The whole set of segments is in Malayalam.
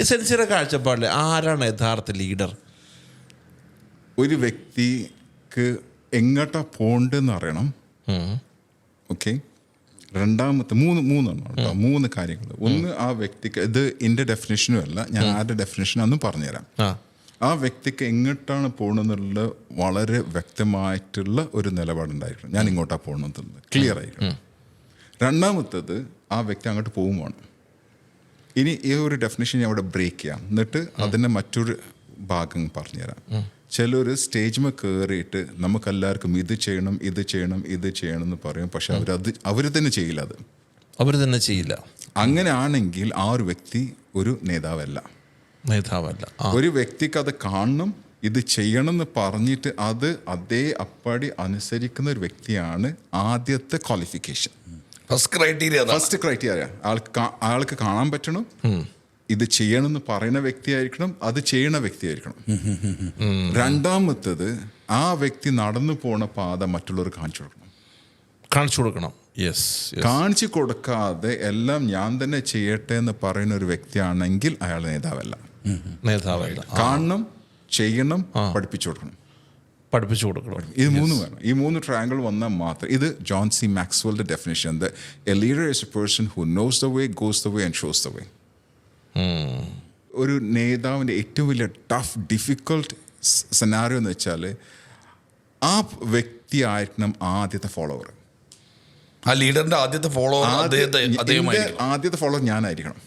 സെൻസിയുടെ കാഴ്ചപ്പാടിൽ ആരാണ് യഥാർത്ഥ ലീഡർ? ഒരു വ്യക്തിക്ക് എങ്ങോട്ടാ പോണ്ടെന്ന് അറിയണം. ഓക്കെ, രണ്ടാമത്തെ മൂന്നെണ്ണം കേട്ടോ, 3 കാര്യങ്ങൾ. ഒന്ന്, ആ വ്യക്തിക്ക്, ഇത് എൻ്റെ ഡെഫിനേഷനും അല്ല, ഞാൻ ആരുടെ ഡെഫിനേഷനാണെന്നും പറഞ്ഞുതരാം. ആ വ്യക്തിക്ക് എങ്ങോട്ടാണ് പോകണമെന്നുള്ള വളരെ വ്യക്തമായിട്ടുള്ള ഒരു നിലപാടുണ്ടായിരിക്കണം. ഞാൻ ഇങ്ങോട്ടാണ് പോകണമെന്നുള്ളത് ക്ലിയർ ആയിരിക്കണം. രണ്ടാമത്തത്, ആ വ്യക്തി അങ്ങോട്ട് പോകുമ്പോൾ ഇനി ഈ ഒരു ഡെഫിനേഷൻ ഞാൻ ഇവിടെ ബ്രേക്ക് ചെയ്യാം, എന്നിട്ട് അതിൻ്റെ മറ്റൊരു ഭാഗം പറഞ്ഞുതരാം. ചിലർ സ്റ്റേജിൽ കയറിയിട്ട് നമുക്കെല്ലാവർക്കും ഇത് ചെയ്യണം ഇത് ചെയ്യണം ഇത് ചെയ്യണം എന്ന് പറയും, പക്ഷെ അവർ തന്നെ ചെയ്യില്ല. അവർ തന്നെ ചെയ്യില്ല. അങ്ങനെയാണെങ്കിൽ ആ ഒരു വ്യക്തി ഒരു നേതാവല്ല. ഒരു വ്യക്തിക്ക് അത് കാണണം, ഇത് ചെയ്യണം എന്ന് പറഞ്ഞിട്ട് അത് അതേ അപ്പടി അനുസരിക്കുന്ന ഒരു വ്യക്തിയാണ് ആദ്യത്തെ ക്വാളിഫിക്കേഷൻ. ഫസ്റ്റ് ക്രൈറ്റീരിയ ആൾക്ക് കാണാൻ പറ്റണം, ഇത് ചെയ്യണമെന്ന് പറയുന്ന വ്യക്തിയായിരിക്കണം, അത് ചെയ്യണ വ്യക്തിയായിരിക്കണം. രണ്ടാമത്തത്, ആ വ്യക്തി നടന്നു പോണ പാത മറ്റുള്ളവർ കാണിച്ചു കൊടുക്കണം. കാണിച്ചു കൊടുക്കാതെ എല്ലാം ഞാൻ തന്നെ ചെയ്യട്ടെ എന്ന് പറയുന്ന ഒരു വ്യക്തിയാണെങ്കിൽ അയാൾ നേതാവല്ല. കാണണം, ചെയ്യണം, പഠിപ്പിച്ചു കൊടുക്കണം. ഇത് 3 വേണം. ഈ 3 ട്രയാങ്കിൾ വന്നാൽ മാത്രം. ഇത് ജോൺ സി മാക്സ്വെലിന്റെ definition. A leader is a person who knows the way, goes the way and shows the way. ഒരു നേതാവിൻ്റെ ഏറ്റവും വലിയ ടഫ് ഡിഫിക്കൾട്ട് സെനാരിയോ എന്ന് വെച്ചാൽ ആ വ്യക്തി ആയിരിക്കണം ആദ്യത്തെ ഫോളോവർ. ആ ലീഡറിന്റെ ആദ്യത്തെ ഫോളോവർ ആദ്യത്തെ ഫോളോവർ ഞാനായിരിക്കണം.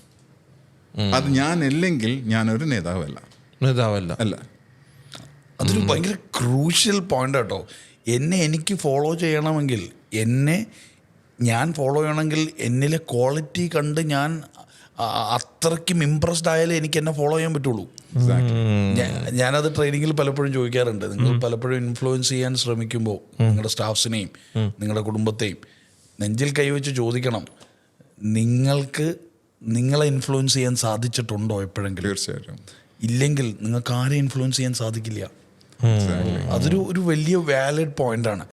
അത് ഞാനല്ലെങ്കിൽ ഞാനൊരു നേതാവല്ല. അല്ല, അതൊരു ഭയങ്കര ക്രൂഷ്യൽ പോയിന്റ് കേട്ടോ. എനിക്ക് ഫോളോ ചെയ്യണമെങ്കിൽ, ഞാൻ ഫോളോ ചെയ്യണമെങ്കിൽ എന്നിലെ ക്വാളിറ്റി കണ്ട് ഞാൻ അത്രയ്ക്കും ഇംപ്രസ്ഡ് ആയാലേ എനിക്ക് എന്നെ ഫോളോ ചെയ്യാൻ പറ്റുള്ളൂ. ഞാനത് ട്രെയിനിങ്ങിൽ പലപ്പോഴും ചോദിക്കാറുണ്ട്. നിങ്ങൾ പലപ്പോഴും ഇൻഫ്ലുവൻസ് ചെയ്യാൻ ശ്രമിക്കുമ്പോൾ നിങ്ങളുടെ സ്റ്റാഫ്സിനെയും നിങ്ങളുടെ കുടുംബത്തെയും നെഞ്ചിൽ കൈവച്ച് ചോദിക്കണം, നിങ്ങൾക്ക് നിങ്ങളെ ഇൻഫ്ലുവൻസ് ചെയ്യാൻ സാധിച്ചിട്ടുണ്ടോ എപ്പോഴെങ്കിലും? തീർച്ചയായിട്ടും. ഇല്ലെങ്കിൽ നിങ്ങൾക്ക് ആരെയും ഇൻഫ്ലുവൻസ് ചെയ്യാൻ സാധിക്കില്ല. അതൊരു വലിയ വാലിഡ് പോയിന്റാണ്.